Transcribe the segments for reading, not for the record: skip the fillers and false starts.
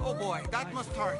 Oh boy, that must hurt.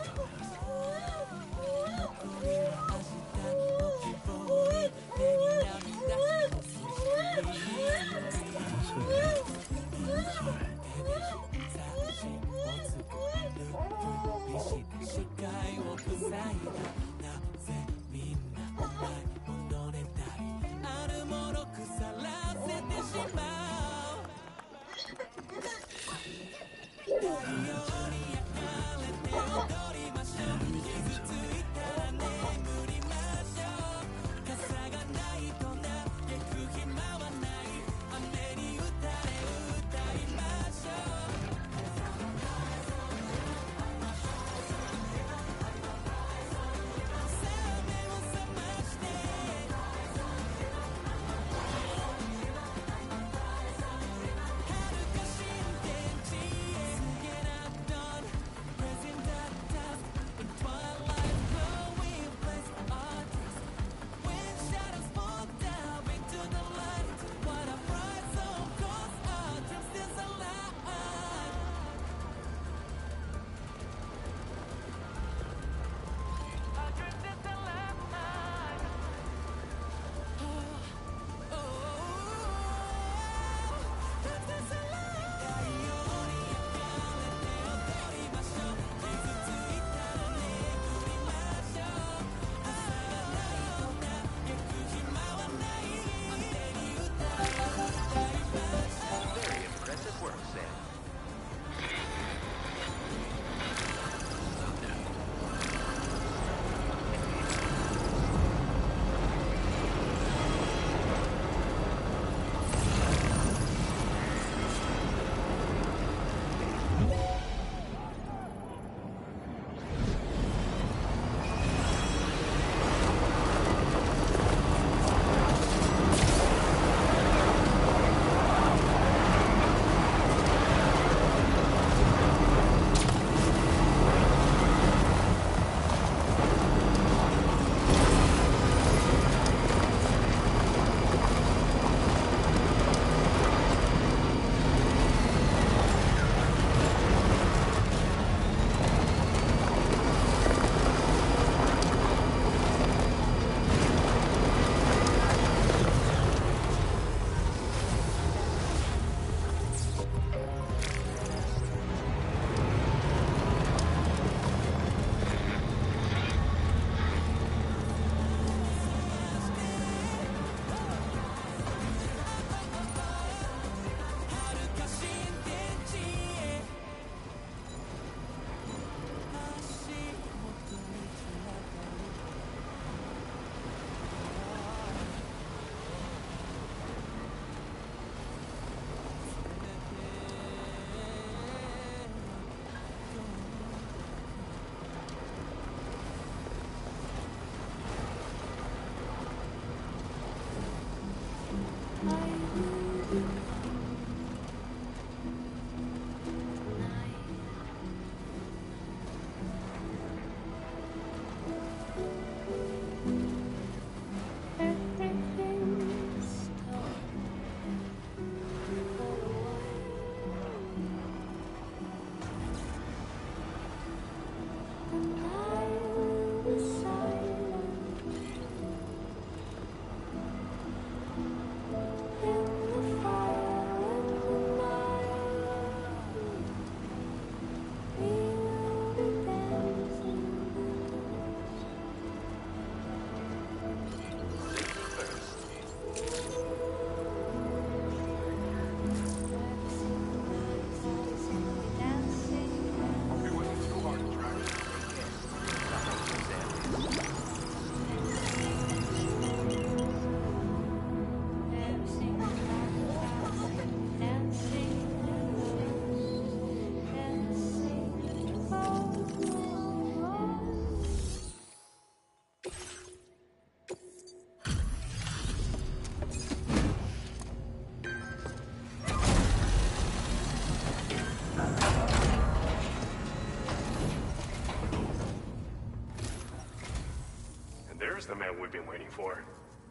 is the man we've been waiting for.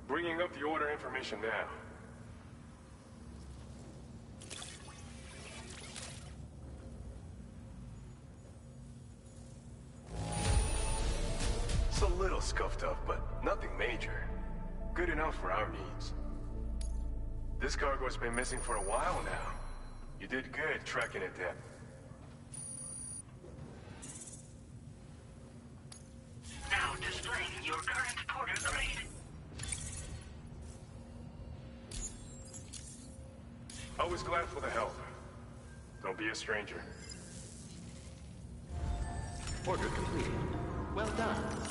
Bringing up the order information now. It's a little scuffed up, but nothing major. Good enough for our needs. This cargo's been missing for a while now. You did good tracking it down. Now displaying your current porter grade. Always glad for the help. Don't be a stranger. Order completed. Well done.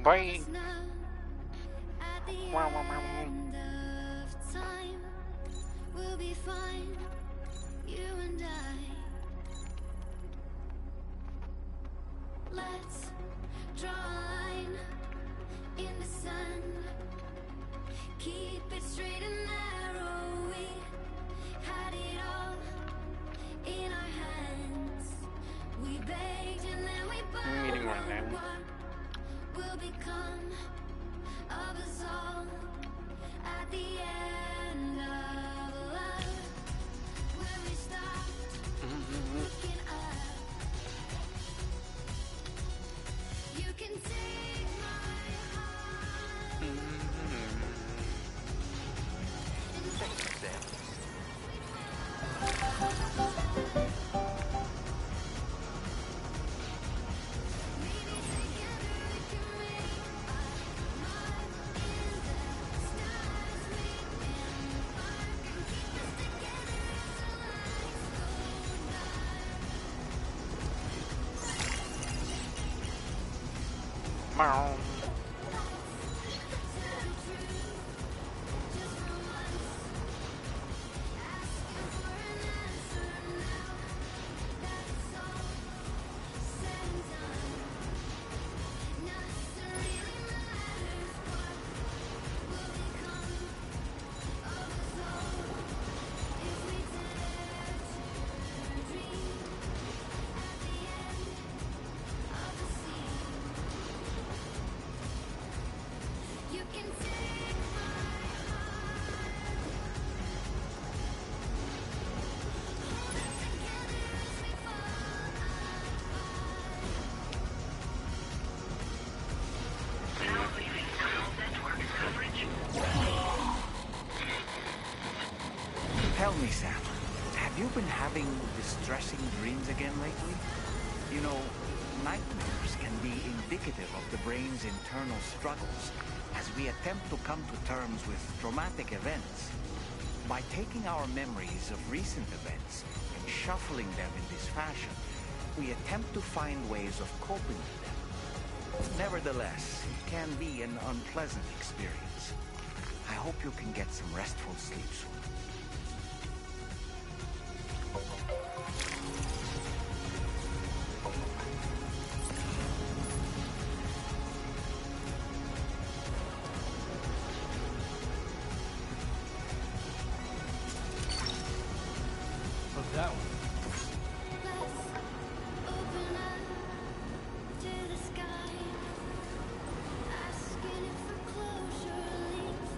Bye. At the end of time, we'll be fine, you and I. Let's draw a line in the sand. Keep it straight and narrow. We had it all in our hands. We begged and then we Meeting right borrowed. now. What will become of us all at the end of love? When we stop looking up, you can take my heart and Thanks, Sam. maybe together we can make our mark in the stars. We can bark and keep us together as the lights go dark. Meow. You can take my heart, hold it together as we fall apart. Now leaving Tunnel Network coverage. Tell me, Sam, have you been having distressing dreams again lately? You know, nightmares can be indicative of the brain's internal struggles as we attempt to come to terms with traumatic events. By taking our memories of recent events and shuffling them in this fashion, we attempt to find ways of coping with them. Nevertheless, it can be an unpleasant experience. I hope you can get some restful sleep soon. What's that one? Let's open up to the sky, asking it for closure. At least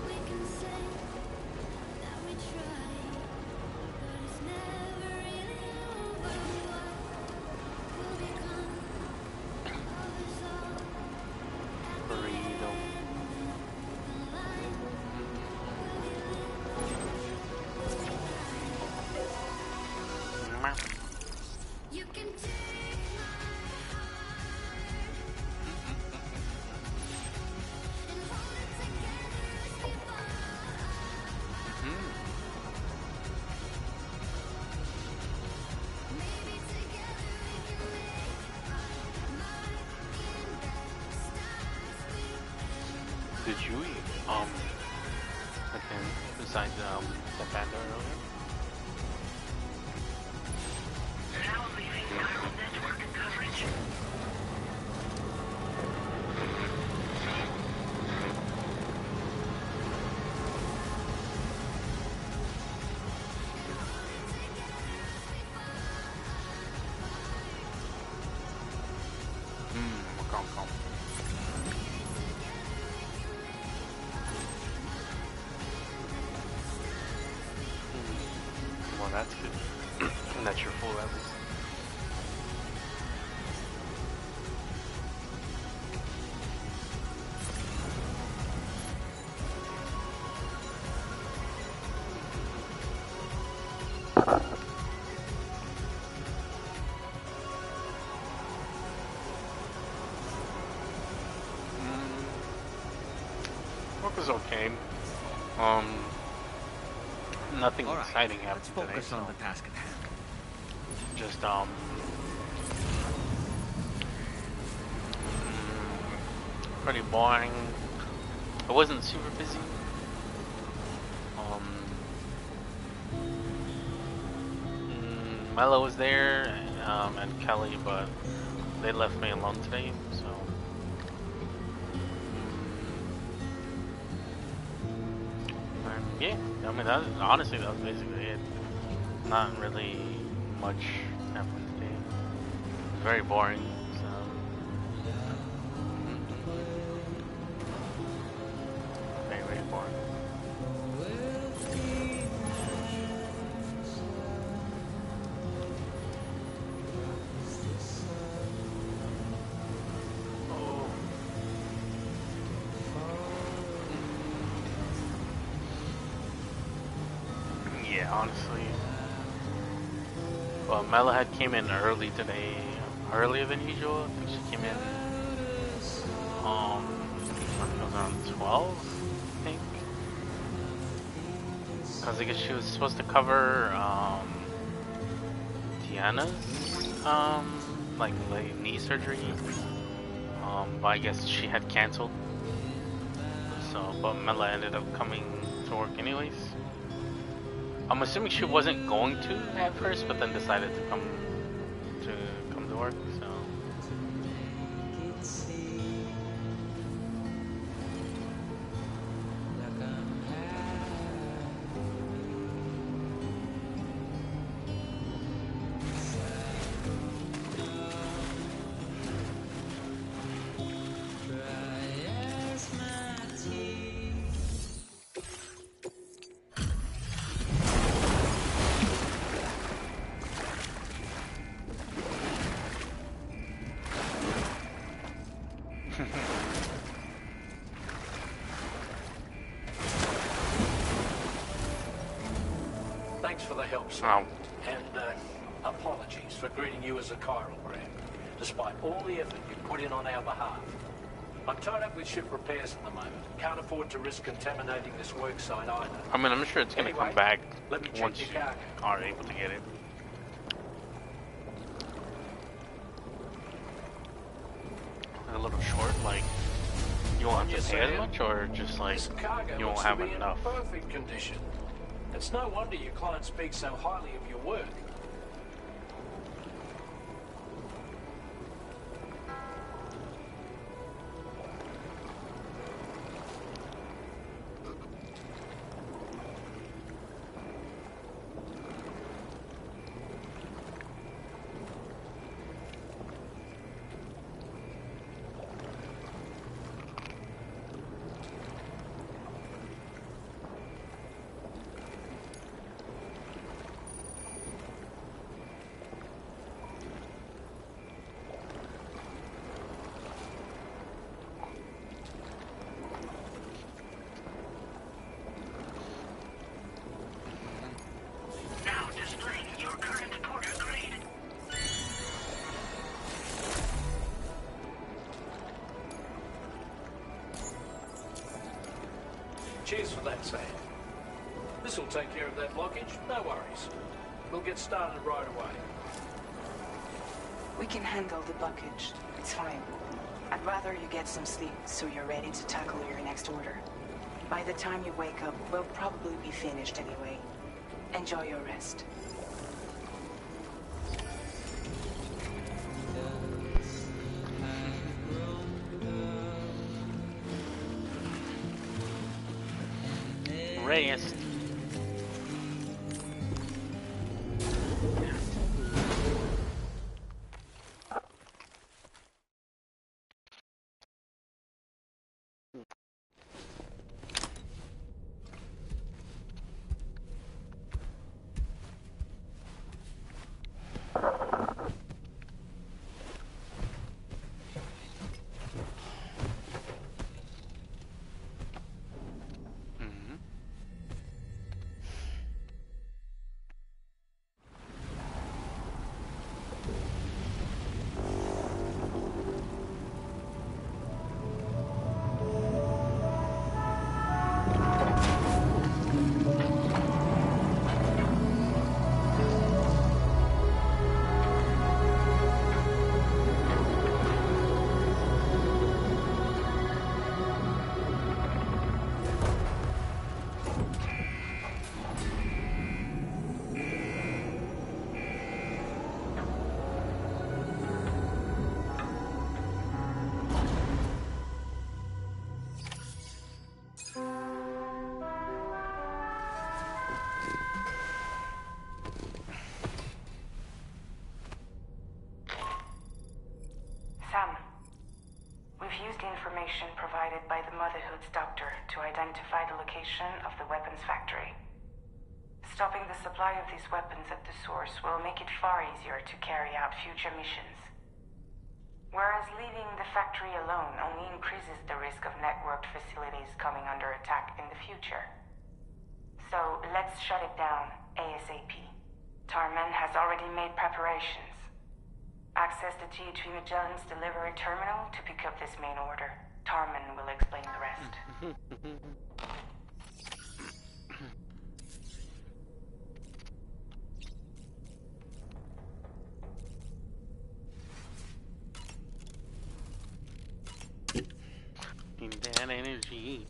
we can say that we tried, but it's never really over. What will become of us all at the Burrito. end of the line? Meow. You can take my heart and hold it together as we fall. Maybe together we can make our mark in the stars. We Did you eat with him besides the panda earlier? Now leaving Tunnel Network coverage. Come. Well, that's good. And that's your full at least. Work was okay. Nothing All right, exciting let's happened today. focus on So the task at hand. just Pretty boring. It wasn't super busy. Milo was there, and Kelly, but they left me alone today, so. Yeah, I mean, honestly, that was basically it. Not really much happened today. It was very boring, so. Very, very boring. Yeah, honestly. Well, Mela had came in early today, earlier than usual. I think she came in, it was around 12, I think. Because I guess she was supposed to cover, Tiana's, like knee surgery. But I guess she had canceled. So, but Mela ended up coming to work anyways. I'm assuming she wasn't going to at first, but then decided to come to work. So. Thanks for the help, sir. Oh. And apologies for greeting you as a chiral brand, despite all the effort you put in on our behalf. I'm tied up with ship repairs at the moment. Can't afford to risk contaminating this work site either. I mean, I'm sure it's gonna Anyway, come back let me check once your you cargo. are able to get it. A little short, like you won't have to pay as much, or just like This cargo you won't looks to have be enough. in perfect condition. It's no wonder your client speaks so highly of your work. Now displaying your current porter grade. Cheers for that, Sam. This'll take care of that blockage, no worries. We'll get started right away. We can handle the blockage. It's fine. I'd rather you get some sleep so you're ready to tackle your next order. By the time you wake up, we'll probably be finished anyway. Enjoy your rest. Reyes. to identify the location of the weapons factory. Stopping the supply of these weapons at the source will make it far easier to carry out future missions. Whereas leaving the factory alone only increases the risk of networked facilities coming under attack in the future. So let's shut it down ASAP. Tarman has already made preparations. Access the G3 Magellan's delivery terminal to pick up this main order. Tarman will explain the rest. In that energy.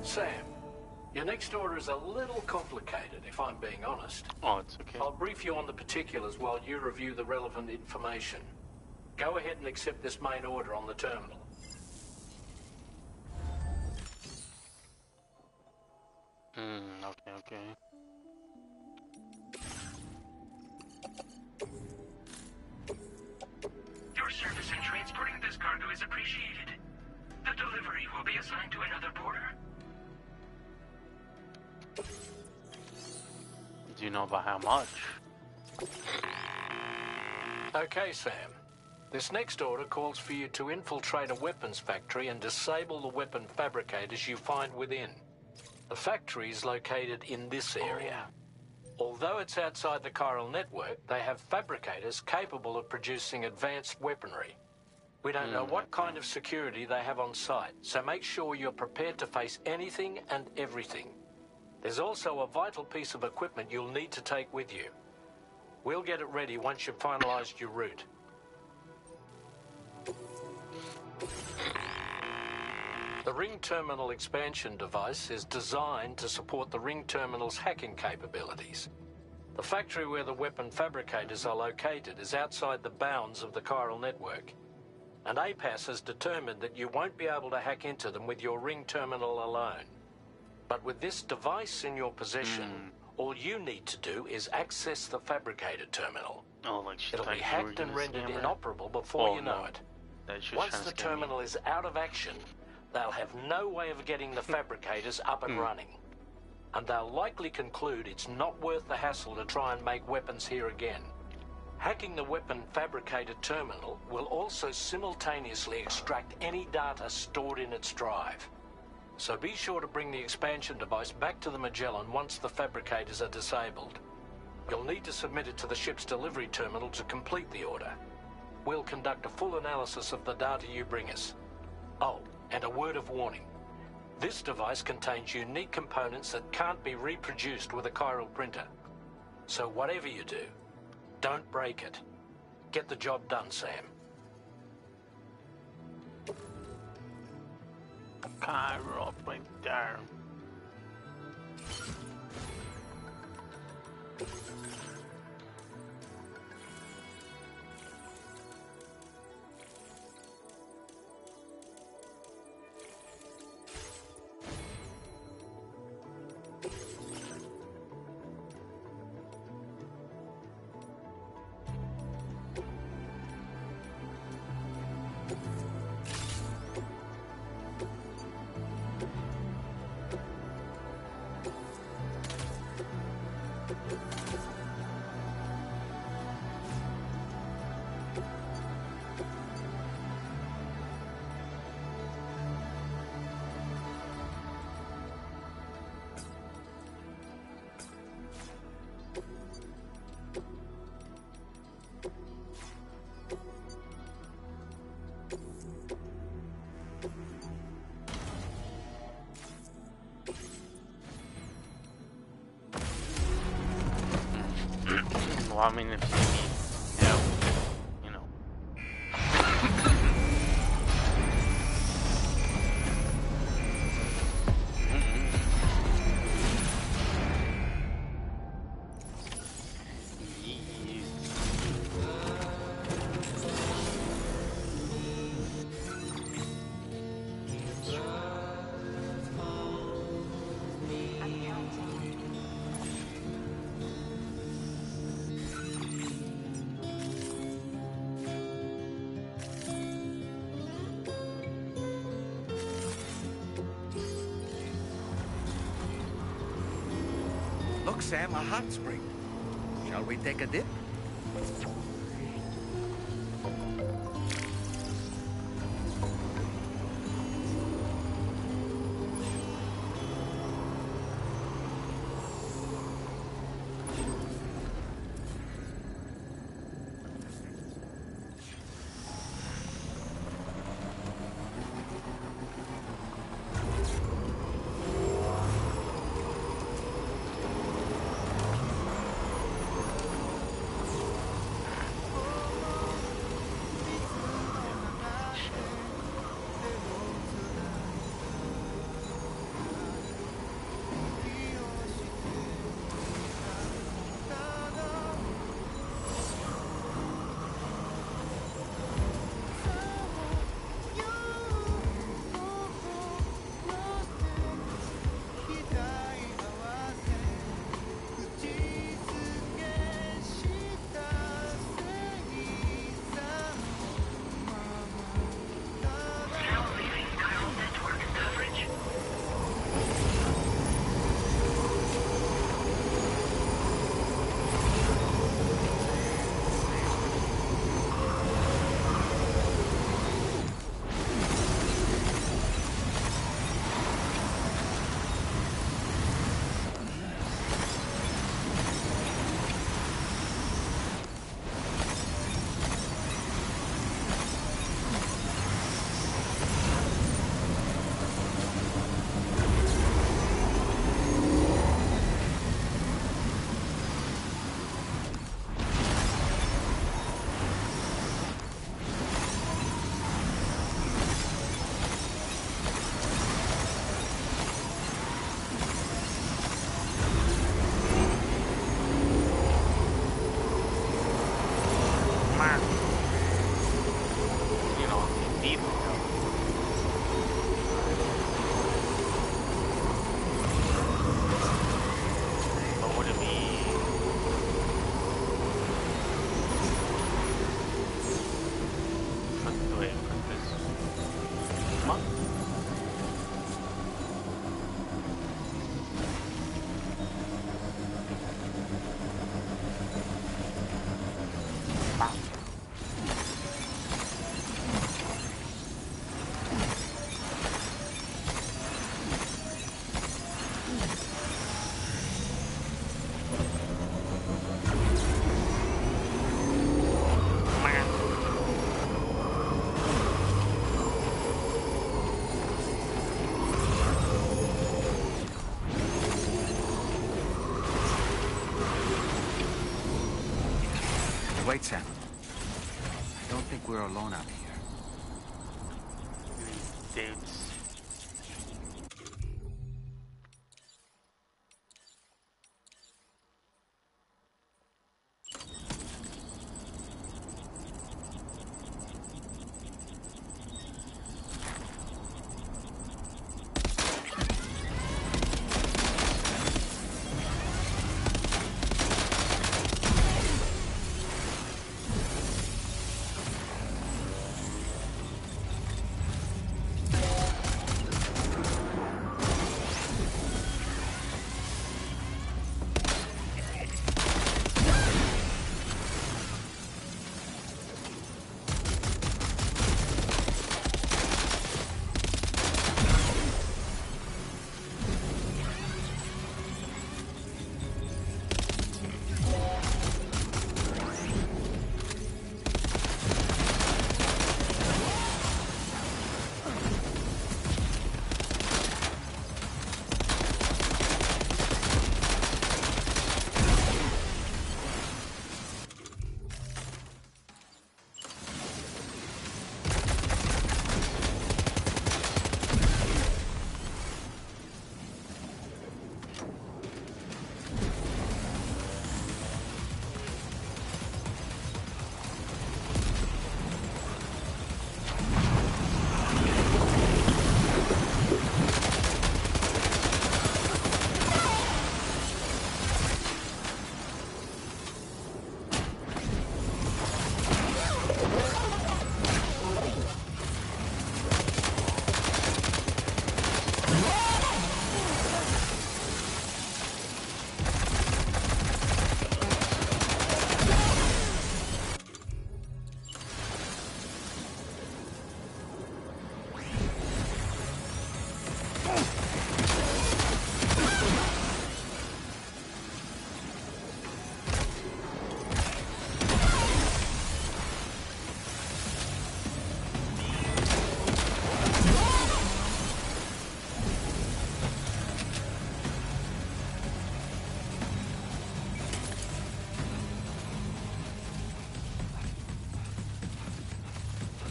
Sam, your next order is a little complicated, if I'm being honest. Oh, it's okay. I'll brief you on the particulars while you review the relevant information. Go ahead and accept this main order on the terminal. Okay. Your service in transporting this cargo is appreciated. The delivery will be assigned to another porter. Do you know about how much? Okay, Sam. This next order calls for you to infiltrate a weapons factory and disable the weapon fabricators you find within. The factory is located in this area. Although it's outside the chiral network, they have fabricators capable of producing advanced weaponry. We don't know what kind of security they have on site, so make sure you're prepared to face anything and everything. There's also a vital piece of equipment you'll need to take with you. We'll get it ready once you've finalized your route. The Ring Terminal expansion device is designed to support the Ring Terminal's hacking capabilities. The factory where the weapon fabricators are located is outside the bounds of the chiral network, and APAS has determined that you won't be able to hack into them with your Ring Terminal alone. But with this device in your possession, all you need to do is access the fabricator terminal. Oh, like It'll be hacked and rendered inoperable before you know it. Once the terminal is out of action, they'll have no way of getting the fabricators up and running. And they'll likely conclude it's not worth the hassle to try and make weapons here again. Hacking the weapon fabricator terminal will also simultaneously extract any data stored in its drive. So be sure to bring the expansion device back to the Magellan once the fabricators are disabled. You'll need to submit it to the ship's delivery terminal to complete the order. We'll conduct a full analysis of the data you bring us. Oh, and a word of warning. This device contains unique components that can't be reproduced with a chiral printer. So whatever you do, don't break it. Get the job done, Sam. Chiral printer. Well, I mean, if you need help, you know. Look, Sam, a hot spring. Shall we take a dip? Wait, Sam. I don't think we're alone out here. Dudes.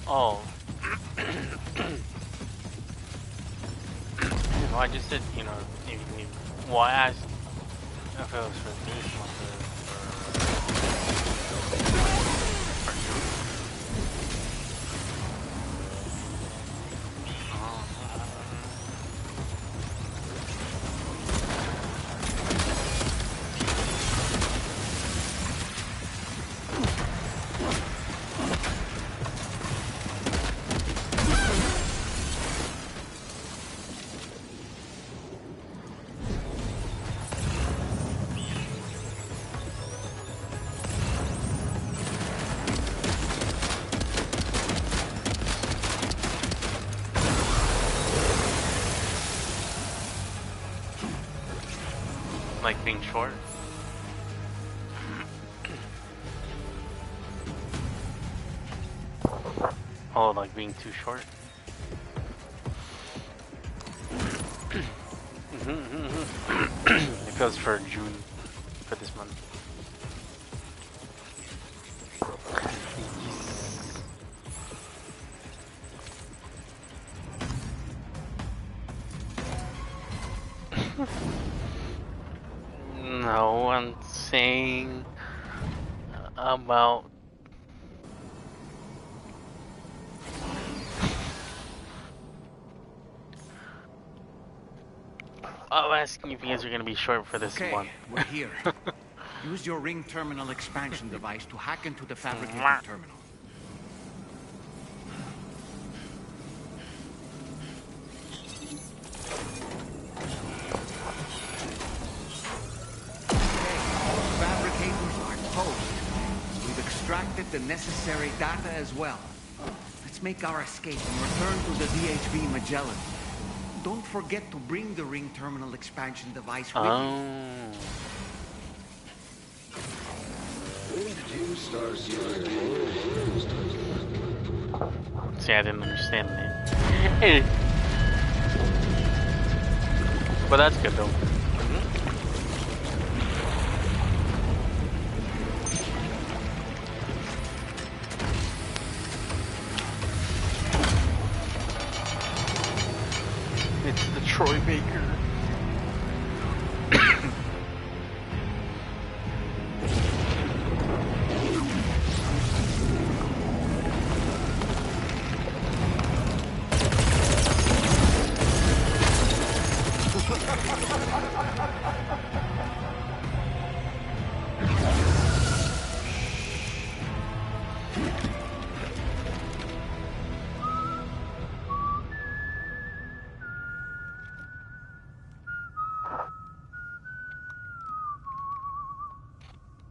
Oh. Well, I just said, you know, well, I asked if it was for this month or for June. Like being short. Oh, like being too short. It goes for June, for this month. No, I'm saying about I'm asking if you guys are gonna be short for this one. We're here. Use your ring terminal expansion device to hack into the fabricated terminal. Fabricators are toast. We've extracted the necessary data as well. Let's make our escape and return to the DHB Magellan. Don't forget to bring the ring terminal expansion device with you. See, I didn't understand that. But that's good though. Troy Baker.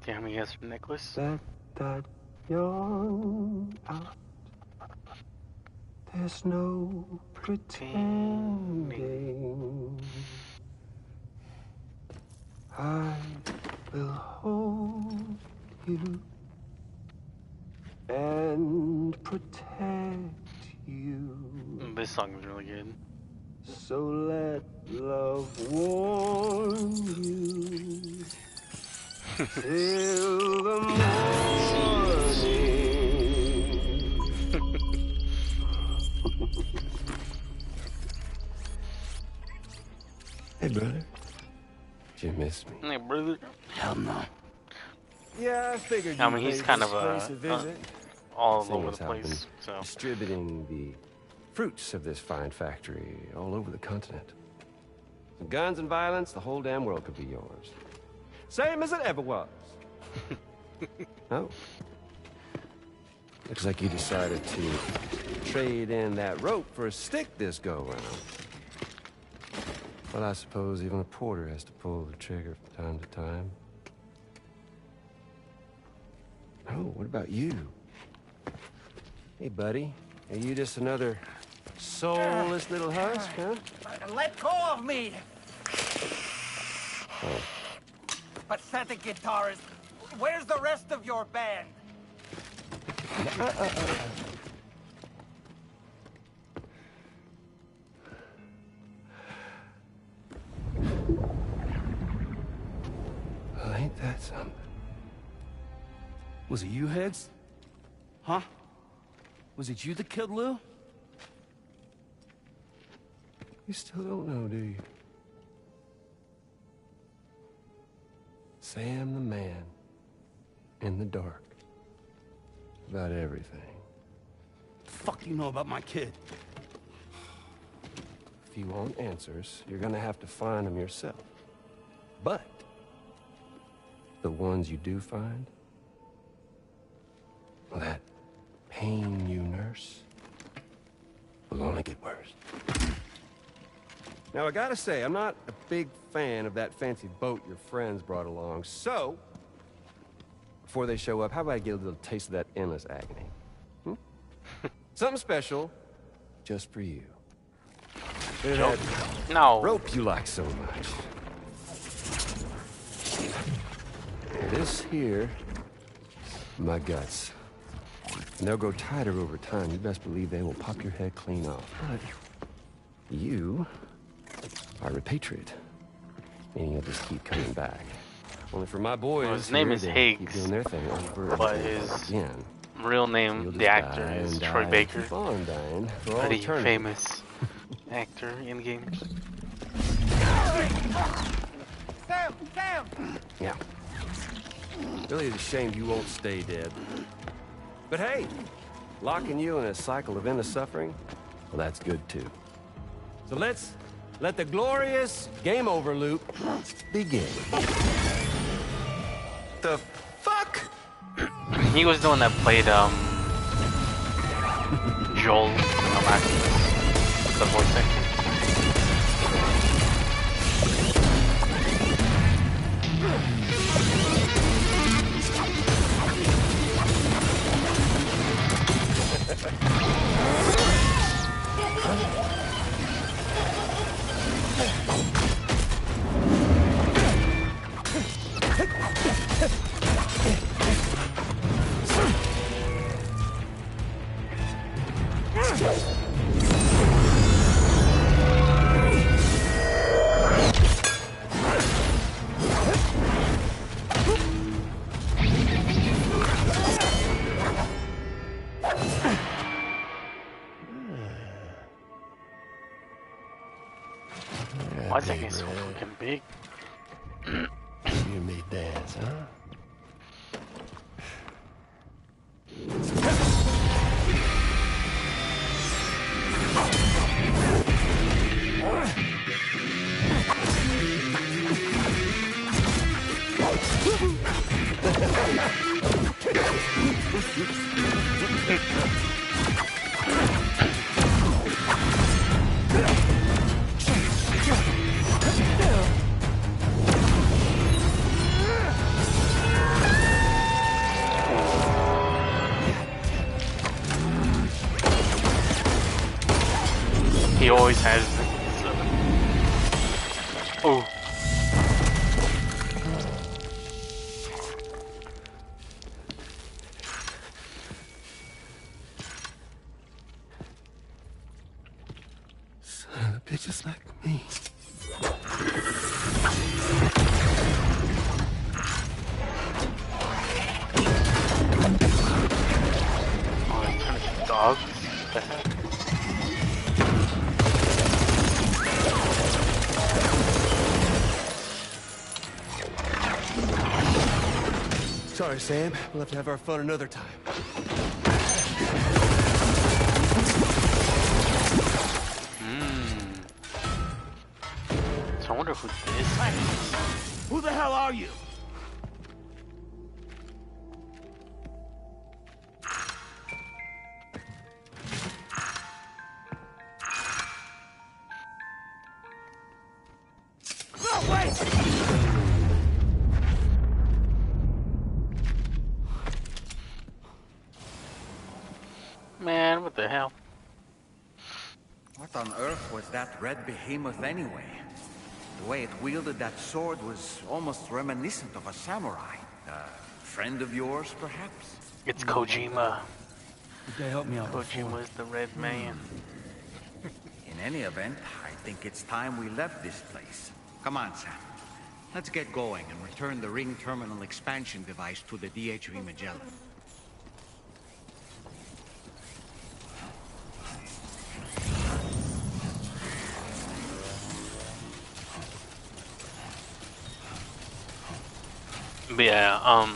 Damn, he has a necklace. Let that yawn out. There's no pretending. I will hold you and protect you. This song is really good. So let love warm you till the morning. Hey, brother. Did you miss me? Hey, brother. Hell no. Yeah, I figured. I mean, he's kind of all Seeing over as the how I've place. been So distributing the fruits of this fine factory all over the continent. Some guns and violence, the whole damn world could be yours. Same as it ever was. Oh. Looks like you decided to trade in that rope for a stick this go-round. Well, I suppose even a porter has to pull the trigger from time to time. Oh, what about you? Hey, buddy. Are you just another soulless little husk, huh? Let go of me! Oh. Pathetic guitarist. Where's the rest of your band? Well, ain't that something? Was it you, Higgs? Huh? Was it you that killed Lou? You still don't know, do you? Sam the man. In the dark. About everything. The fuck you know about my kid? If you want answers, you're gonna have to find them yourself. But the ones you do find, well, that pain you nurse will only get worse. Now, I gotta say, I'm not a big fan of that fancy boat your friends brought along, so before they show up, how about I get a little taste of that endless agony? Hmm? Something special, just for you. That rope you like so much. This here, my guts. And they'll grow tighter over time. You best believe they will pop your head clean off. But you are repatriate, meaning you'll just keep coming back. Only for my boys, well, his name is keep Higgs, doing their thing over but and his again. real name, the actor, is Troy Baker. Keep on dying for all Pretty eternity. famous actor in games. Sam! Yeah. Really is a shame you won't stay dead. But hey, locking you in a cycle of endless suffering, well, that's good too. So let's let the glorious game over loop begin. The fuck? He was the one that played Joel, the voice actor. That thing is so fucking big. You and me dance, huh? He always has. Oh. Son of a bitch, just like me. Oh, he's trying to shoot dogs. What the heck? Sorry, Sam. We'll have to have our fun another time. So I wonder who this guy is. Who the hell are you? No, wait! Man, what the hell? What on earth was that red behemoth anyway? The way it wielded that sword was almost reminiscent of a samurai. A friend of yours, perhaps? It's Kojima. Did they help me out? Kojima's the red man. In any event, I think it's time we left this place. Come on, Sam. Let's get going and return the ring terminal expansion device to the DHV Magellan. But yeah,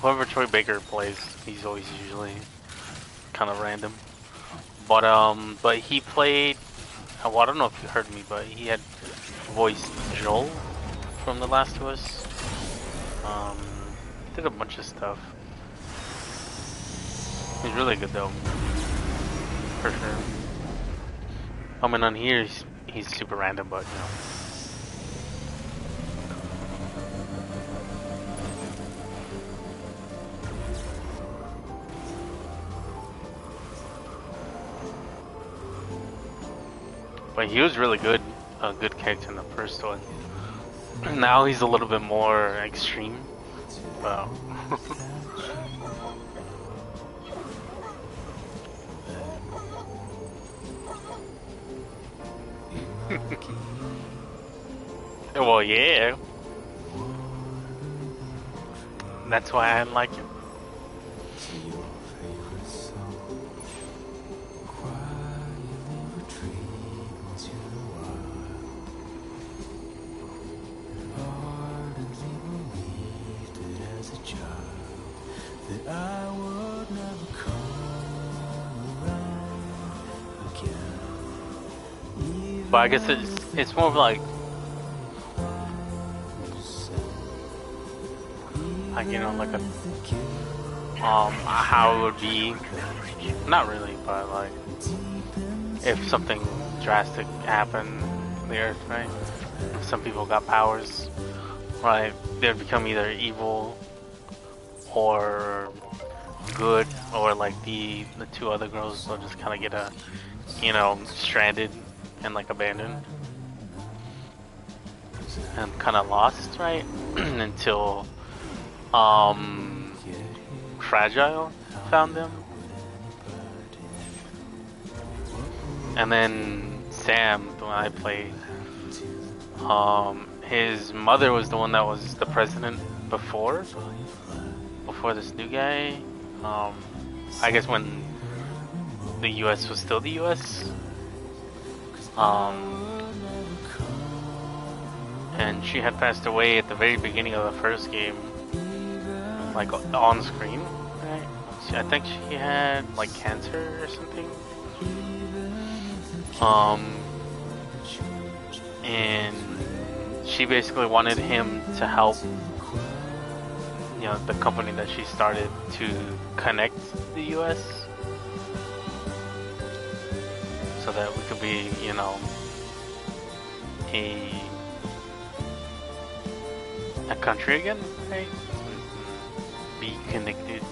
whoever Troy Baker plays, he's always usually kind of random. But he played, well, I don't know if you heard me, but he had voiced Joel from The Last of Us. Did a bunch of stuff. He's really good though, for sure. I mean, on here he's super random, but you know. But he was really good, a good character in the first one. Now he's a little bit more extreme. Wow. Well, yeah. That's why I like him. But I guess it's more of like you know, like a how it would be, not really, but like if something drastic happened on the earth, right? If some people got powers, right, they'd become either evil or good, or like the two other girls will just kind of get you know, stranded and like abandoned and kind of lost, right? Until Fragile found them, and then Sam, the one I played, his mother was the one that was the president before this new guy. I guess when the US was still the US. and she had passed away at the very beginning of the first game, like on screen. Right? I think she had like cancer or something. And she basically wanted him to help, you know, the company that she started to connect the US so that we could be, you know, a country again, right? Be connected.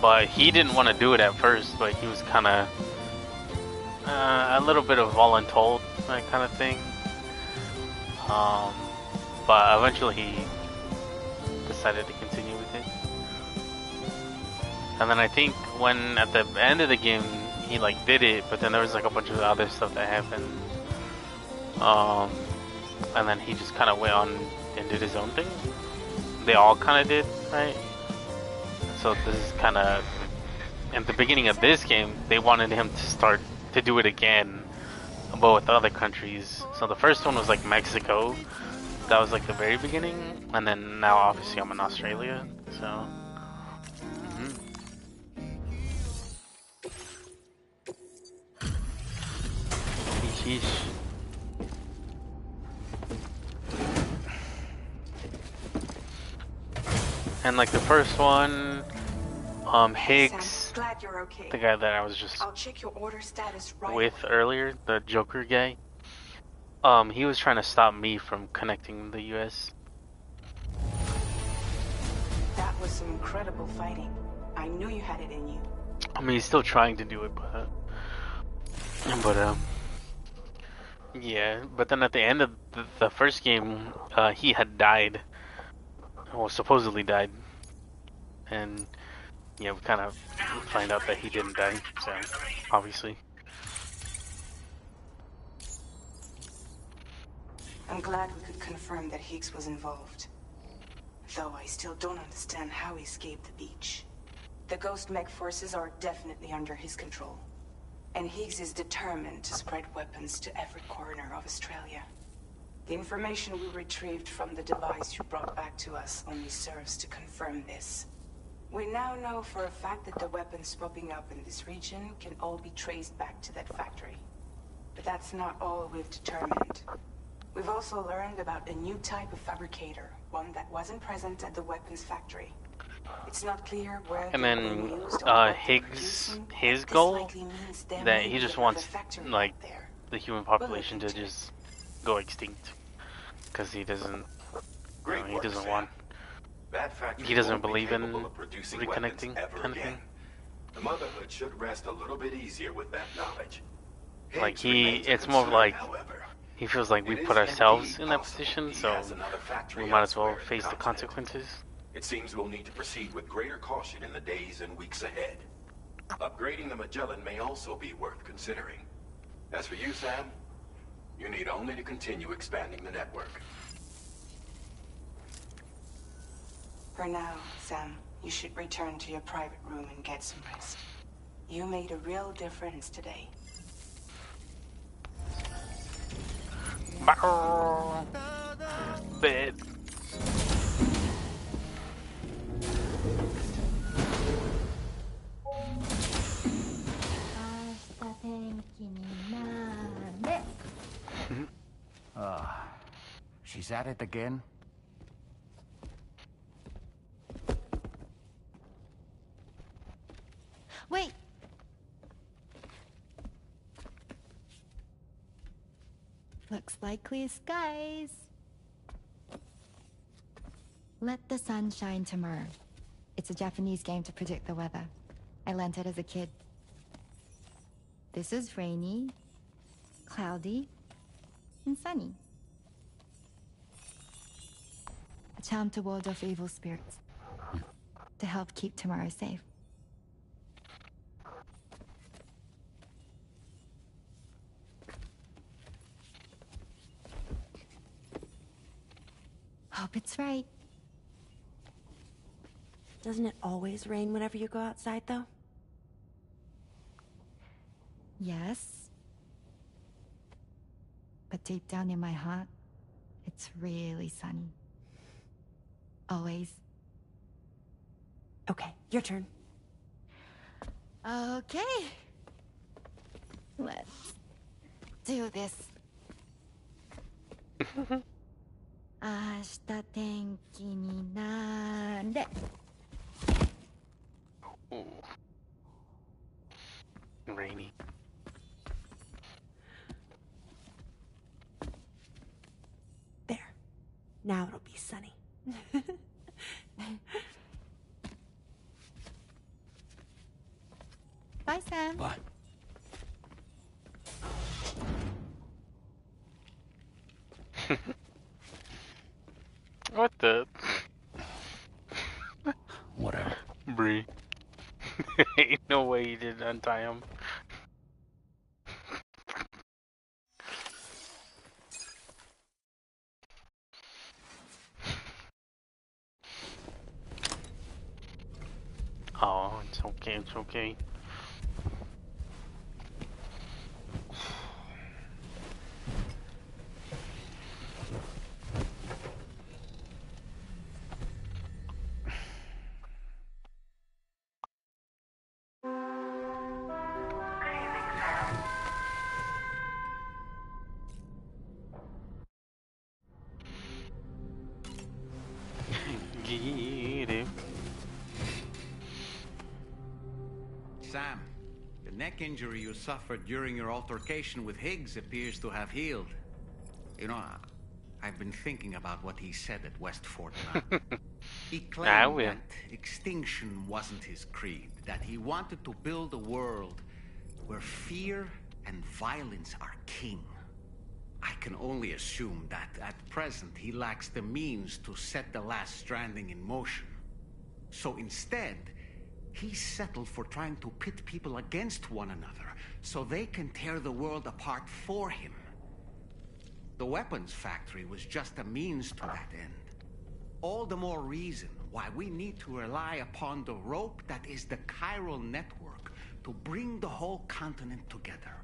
But he didn't want to do it at first, but he was kind of a little bit of voluntold, that kind of thing. But eventually he decided to continue with it. And then I think when at the end of the game he like did it, but then there was like a bunch of other stuff that happened. And then he just kind of went on and did his own thing. They all kind of did, right? So this is kind of, at the beginning of this game, they wanted him to start to do it again, but with other countries. So the first one was like Mexico. That was like the very beginning, and then now obviously I'm in Australia. So. Sheesh. And like the first one, Higgs, Glad you're okay. the guy that I was just I'll check your order status right with earlier, the Joker guy, he was trying to stop me from connecting the US. That was some incredible fighting. I knew you had it in you. I mean, he's still trying to do it, but yeah. But then at the end of the first game, he had died. Well, supposedly died, and yeah, we kind of find out that he didn't die. So obviously. I'm glad we could confirm that Higgs was involved. Though I still don't understand how he escaped the beach. The Ghost Mech forces are definitely under his control. And Higgs is determined to spread weapons to every corner of Australia. The information we retrieved from the device you brought back to us only serves to confirm this. We now know for a fact that the weapons popping up in this region can all be traced back to that factory. But that's not all we've determined. We've also learned about a new type of fabricator, one that wasn't present at the weapons factory. It's not clear where. And then Higgs, his goal, that he just wants like the human population to just go extinct, because he doesn't, he doesn't want, he doesn't believe in reconnecting kind of thing. The Motherhood should rest a little bit easier with that knowledge. Like it's more like he feels like we put ourselves in that position, so we might as well face the consequences. It seems we'll need to proceed with greater caution in the days and weeks ahead. Upgrading the Magellan may also be worth considering. As for you, Sam, you need only to continue expanding the network. For now, Sam, you should return to your private room and get some rest. You made a real difference today. Bed. She's at it again? Wait! Looks like clear skies. Let the sun shine tomorrow. It's a Japanese game to predict the weather. I learned it as a kid. This is rainy, cloudy, and sunny. A charm to ward off evil spirits. To help keep tomorrow safe. Hope it's right. Doesn't it always rain whenever you go outside, though? Yes. But deep down in my heart, it's really sunny. Always. Okay, your turn. Okay. Let's do this. 明日天気になれ。Rainy. There. Now it'll be sunny. Bye, Sam. Bye. What the? Whatever. Bree. Ain't no way you did untie him. Oh, it's okay, it's okay. Get it. Sam, the neck injury you suffered during your altercation with Higgs appears to have healed. You know, I've been thinking about what he said at West Fort Mountain. He claimed that extinction wasn't his creed, that he wanted to build a world where fear and violence are king. I can only assume that at present he lacks the means to set the last Stranding in motion. So instead, he settled for trying to pit people against one another so they can tear the world apart for him. The weapons factory was just a means to that end. All the more reason why we need to rely upon the rope that is the chiral network to bring the whole continent together.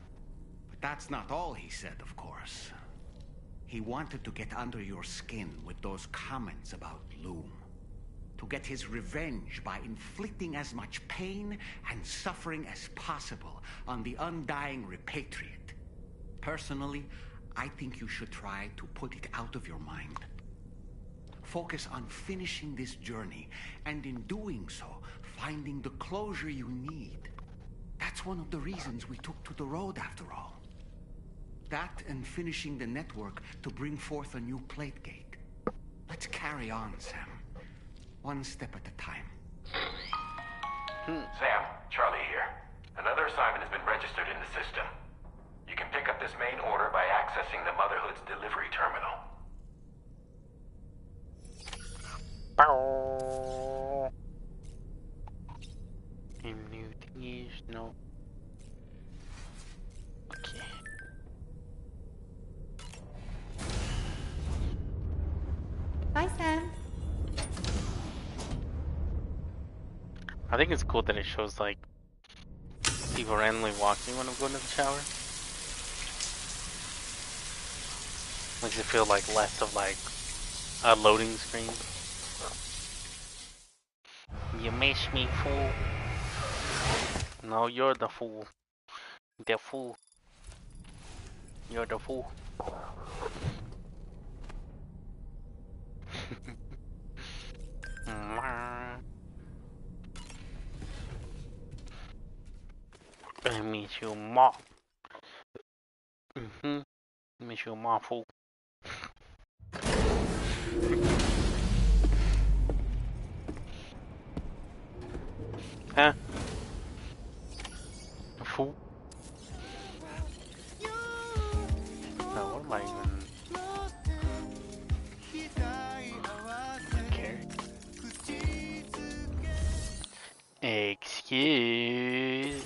But that's not all he said, of course. He wanted to get under your skin with those comments about Loom. To get his revenge by inflicting as much pain and suffering as possible on the undying repatriate. Personally, I think you should try to put it out of your mind. Focus on finishing this journey, and in doing so, finding the closure you need. That's one of the reasons we took to the road, after all. That and finishing the network to bring forth a new plate gate. Let's carry on, Sam. One step at a time. Sam, Charlie here. Another assignment has been registered in the system. You can pick up this main order by accessing the Motherhood's delivery terminal. No. Okay. Bye, Sam. I think it's cool that it shows like people randomly walking when I'm going to the shower. Makes it feel like less of like a loading screen. You miss me, fool. No, you're the fool. The fool. You're the fool. I miss you, ma. Miss you, ma, fool. Huh? A fool? No, what am I even... Okay. Excuse...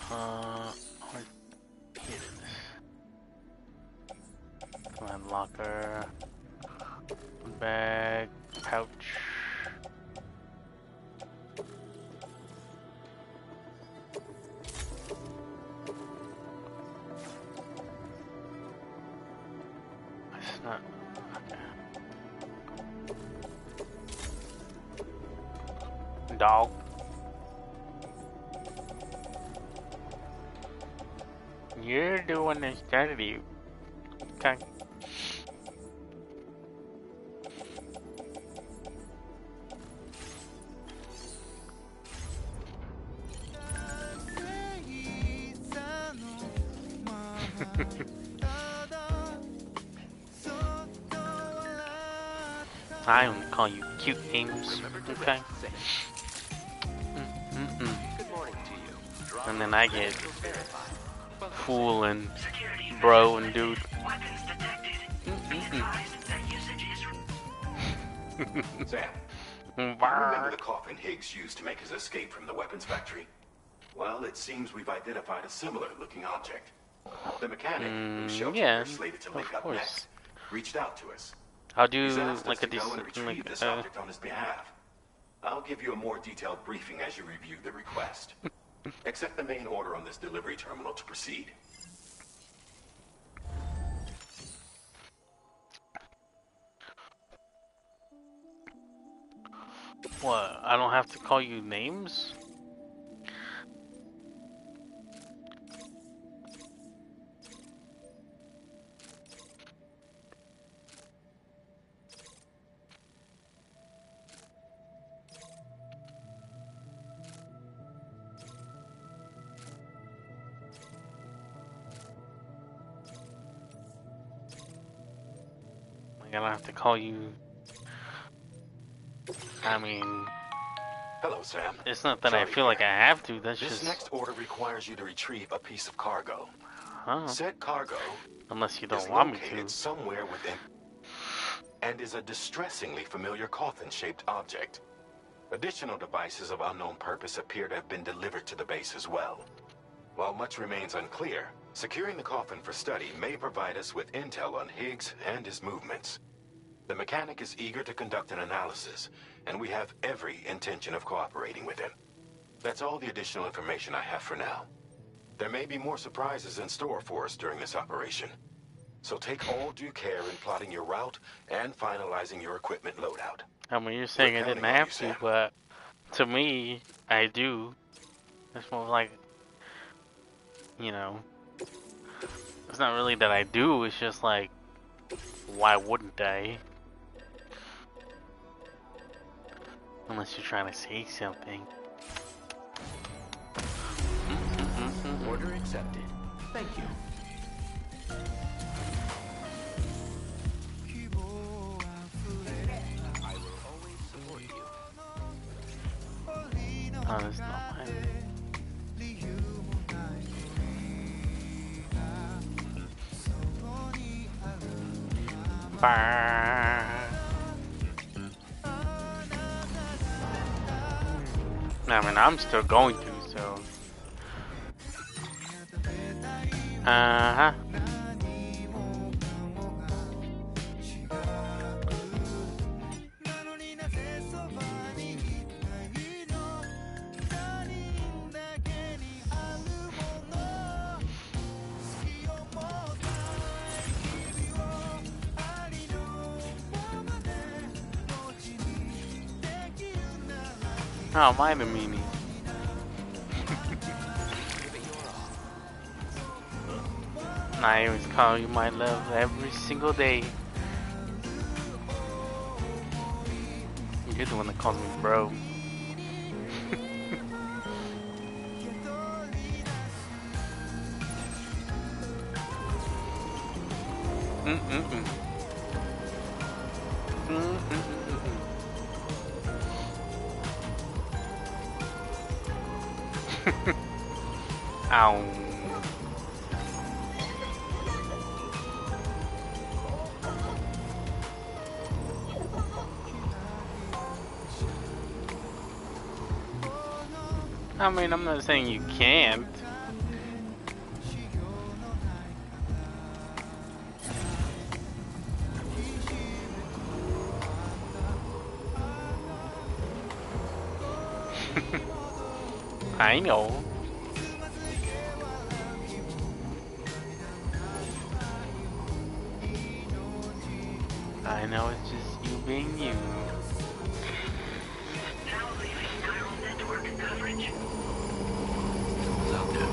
Here it is. Command locker. Bag. Pouch. not. Okay. Dog. You're doing this dirty. Okay. I only call you cute names, okay? Good morning to you. And then I get fool and bro and dude. Weapons detected. Be advised that usage is... Sam, remember the coffin Higgs used to make his escape from the weapons factory? Well, it seems we've identified a similar-looking object. The mechanic, whose shelter we're slated to link up next, reached out to us. I'll do He's asked like us a to go and decent, retrieve like, this object on his behalf. I'll give you a more detailed briefing as you review the request. Accept the main order on this delivery terminal to proceed. what? I don't have to call you names? I don't have to call you. I mean, Hello, Sam. it's not that I feel like I have to. That's This just next order requires you to retrieve a piece of cargo. Said cargo, unless you is don't want me located to. somewhere within, and is a distressingly familiar coffin-shaped object. Additional devices of unknown purpose appear to have been delivered to the base as well. While much remains unclear, securing the coffin for study may provide us with intel on Higgs and his movements. The mechanic is eager to conduct an analysis, and we have every intention of cooperating with him. That's all the additional information I have for now. There may be more surprises in store for us during this operation. So take all due care in plotting your route and finalizing your equipment loadout. I mean, you're saying I didn't have to, but to me, I do. It's more like, you know, it's not really that I do, it's just like, why wouldn't I? Unless you're trying to say something. Order accepted. Thank you. I will always support you. Oh, that's not mine. I mean, I'm still going to, so. Uh-huh. Oh, mine a meanie. I always call you my love every single day. You're the one that calls me bro. Ow. I mean, I'm not saying you can't. I know. I know it's just you being you. Now leaving chiral network coverage. Out there.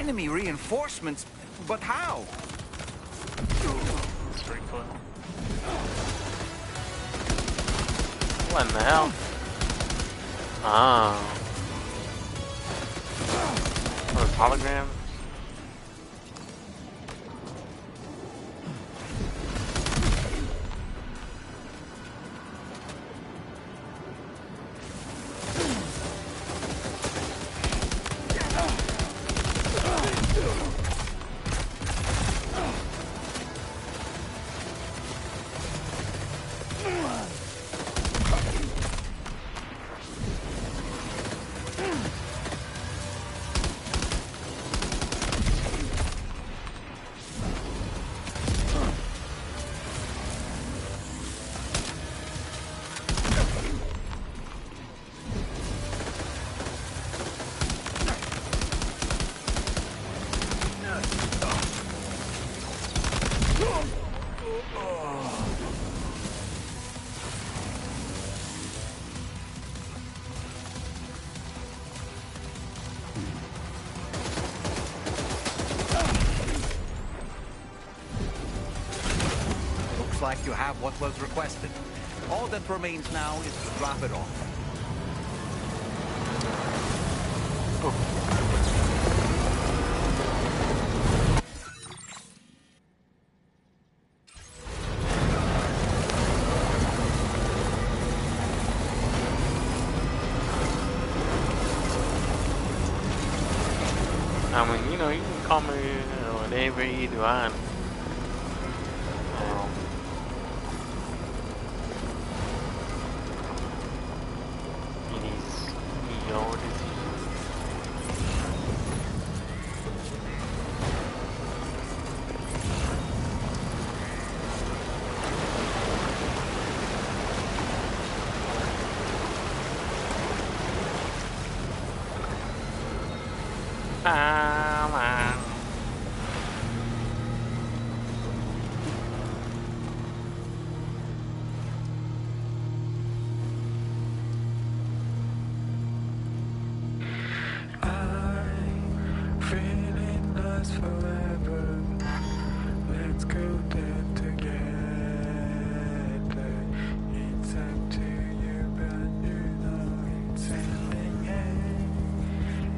Enemy reinforcements? But how? It's pretty cool. What in the hell? Ah. Oh, it's hologram? Looks like you have what was requested. All that remains now is to drop it off. I mean, you know, you can call me whatever you want. It is your decision. Feeling lost forever. Let's go there together. It's up to you, but you know it's ending.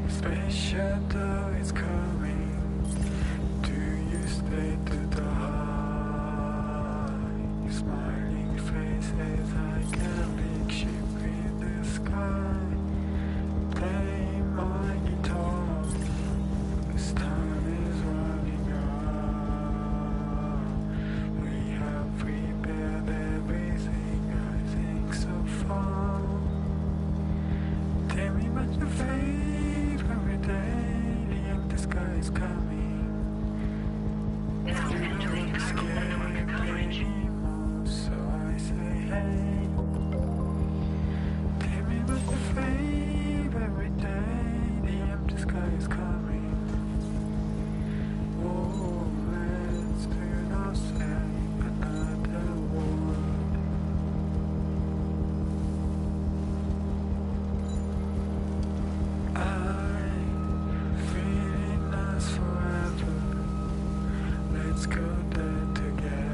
Special though it's coming. Do you stay to the heart? Your smiling faces like a big ship in the sky. Play my guitar. This time is running out. We have prepared everything, I think so far. Tell me what's your favorite day. The empty sky is coming. Now You entering don't chiral network coverage. escape, so I say hey. Tell me what's your favorite day. The empty sky is coming. Oh, let's do not say another word. I'm feeling us forever. Let's go there together.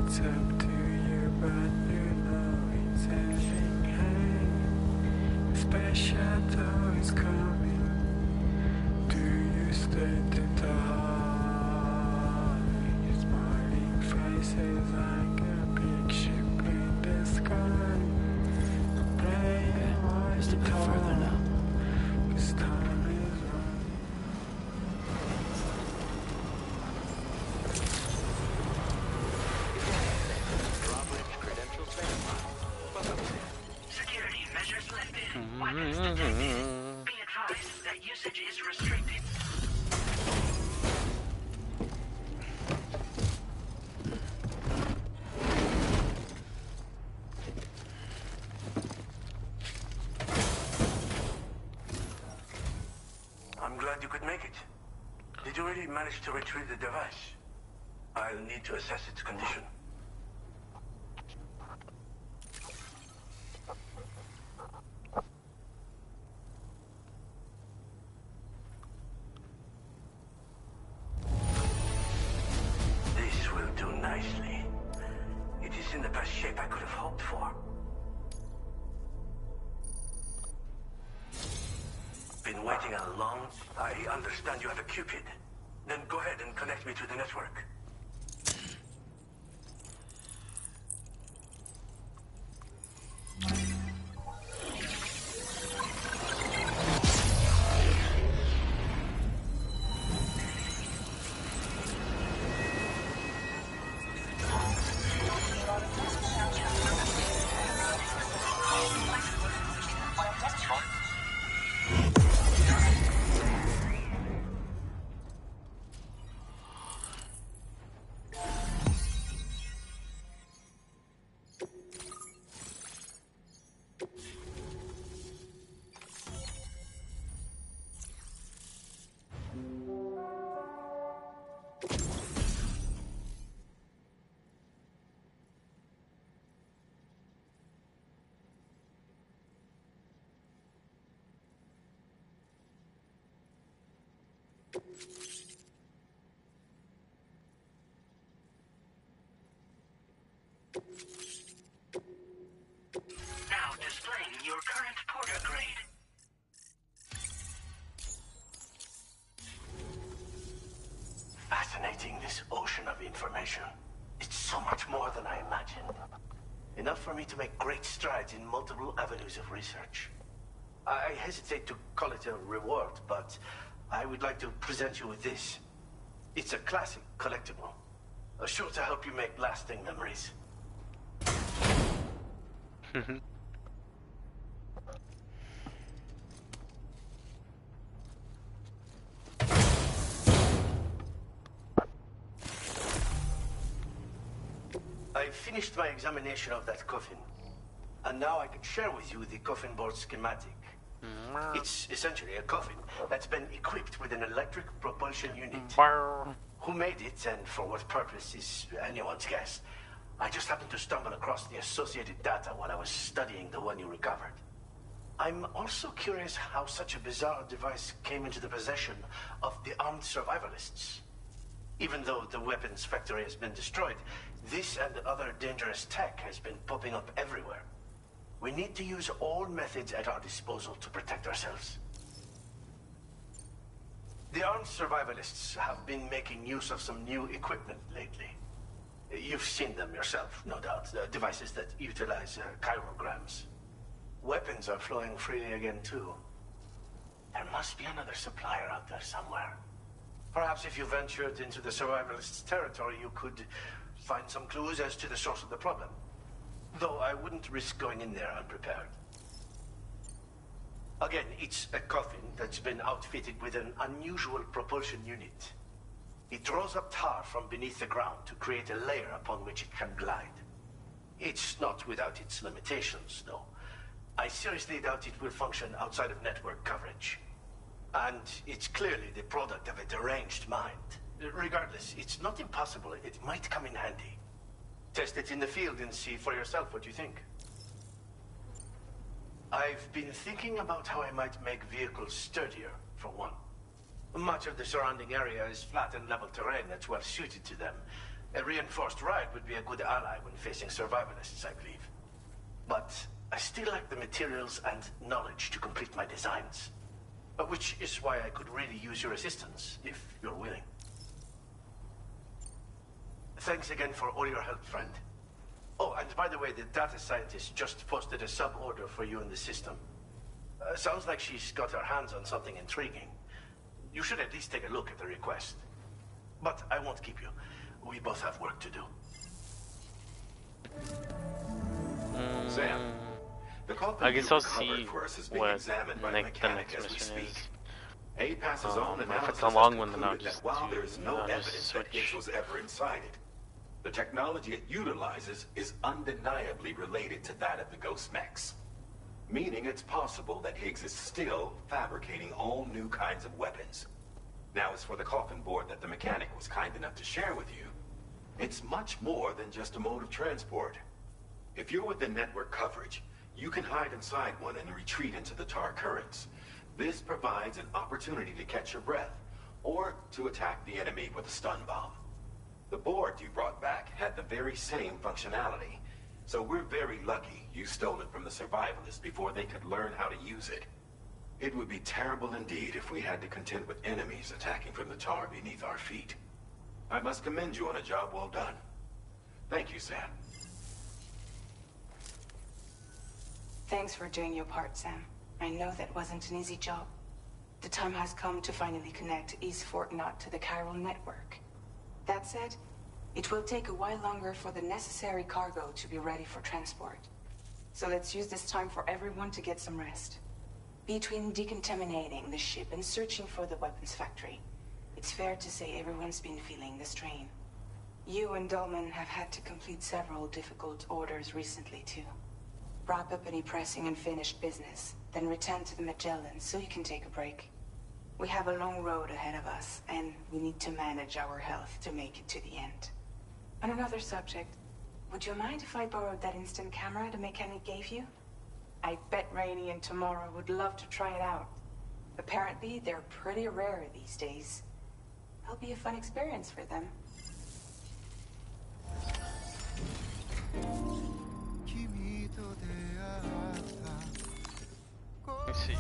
It's up to you, but you know it's ending. Hey, special though is coming. Do you stay to die? Your smiling face faces like a big ship in the sky. Playing Just a bit further now. This time is right. Drawbridge credentials verified. Welcome, Sam. Security measures lifted. Weapons detected. Be advised that usage is restricted. I'm glad you could make it. Did you really manage to retrieve the device? I'll need to assess its condition. This will do nicely. It is in the best shape I could have hoped for. Been waiting a long... I understand you have a Cupid. Then go ahead and connect me to the network. Now displaying your current porter grade. Fascinating, this ocean of information. It's so much more than I imagined. Enough for me to make great strides in multiple avenues of research. I hesitate to call it a reward, but I would like to present you with this. It's a classic collectible, sure to help you make lasting memories. I finished my examination of that coffin, and now I can share with you the coffin board schematic. It's essentially a coffin that's been equipped with an electric propulsion unit. Who made it and for what purpose is anyone's guess. I just happened to stumble across the associated data while I was studying the one you recovered. I'm also curious how such a bizarre device came into the possession of the armed survivalists. Even though the weapons factory has been destroyed, this and other dangerous tech has been popping up everywhere. We need to use all methods at our disposal to protect ourselves. The armed survivalists have been making use of some new equipment lately. You've seen them yourself, no doubt. Devices that utilize chirograms. Weapons are flowing freely again, too. There must be another supplier out there somewhere. Perhaps if you ventured into the survivalists' territory, you could find some clues as to the source of the problem. Though I wouldn't risk going in there unprepared. Again, it's a coffin that's been outfitted with an unusual propulsion unit. It draws up tar from beneath the ground to create a layer upon which it can glide. It's not without its limitations, though. I seriously doubt it will function outside of network coverage. And it's clearly the product of a deranged mind. Regardless, it's not impossible. It might come in handy. Test it in the field and see for yourself what you think. I've been thinking about how I might make vehicles sturdier, for one. Much of the surrounding area is flat and level terrain that's well suited to them. A reinforced ride would be a good ally when facing survivalists, I believe. But I still lack the materials and knowledge to complete my designs. Which is why I could really use your assistance, if you're willing. Thanks again for all your help, friend. Oh, and by the way, the data scientist just posted a sub-order for you in the system. Sounds like she's got her hands on something intriguing. You should at least take a look at the request. But I won't keep you. We both have work to do. Sam, the coffin I guess you I'll recovered see for us is being what examined by the the next mechanic as we mission speak. is. A passes on If analysis it's a has long one, then I'll concluded just that while there is no I'll just evidence that Higgs was ever inside it, the technology it utilizes is undeniably related to that of the Ghost Mechs. Meaning it's possible that Higgs is still fabricating all new kinds of weapons. Now, as for the coffin board that the mechanic was kind enough to share with you, it's much more than just a mode of transport. If you're within network coverage, you can hide inside one and retreat into the tar currents. This provides an opportunity to catch your breath, or to attack the enemy with a stun bomb. The board you brought back had the very same functionality, so we're very lucky you stole it from the survivalists before they could learn how to use it. It would be terrible indeed if we had to contend with enemies attacking from the tar beneath our feet. I must commend you on a job well done. Thank you, Sam. Thanks for doing your part, Sam. I know that wasn't an easy job. The time has come to finally connect East Fort Knot to the chiral network. That said, it will take a while longer for the necessary cargo to be ready for transport. So let's use this time for everyone to get some rest. Between decontaminating the ship and searching for the weapons factory, it's fair to say everyone's been feeling the strain. You and Dolman have had to complete several difficult orders recently, too. Wrap up any pressing and finished business, then return to the Magellan so you can take a break. We have a long road ahead of us, and we need to manage our health to make it to the end. On another subject, would you mind if I borrowed that instant camera the mechanic gave you? I bet Rainey and Tomorrow would love to try it out. Apparently, they're pretty rare these days. It'll be a fun experience for them. Let's see.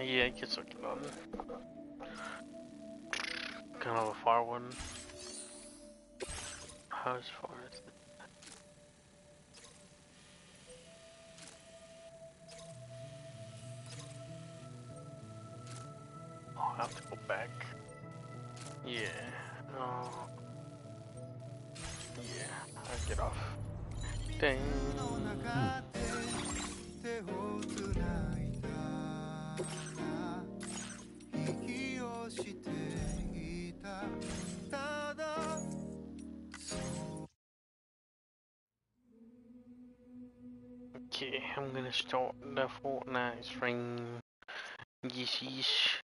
Yeah, I guess I can on. Kind of a far one. How far is it? I'll have to go back. Yeah. No. Yeah, I'll get off. Dang. Okay, I'm gonna start the Fortnite string. Yeesh.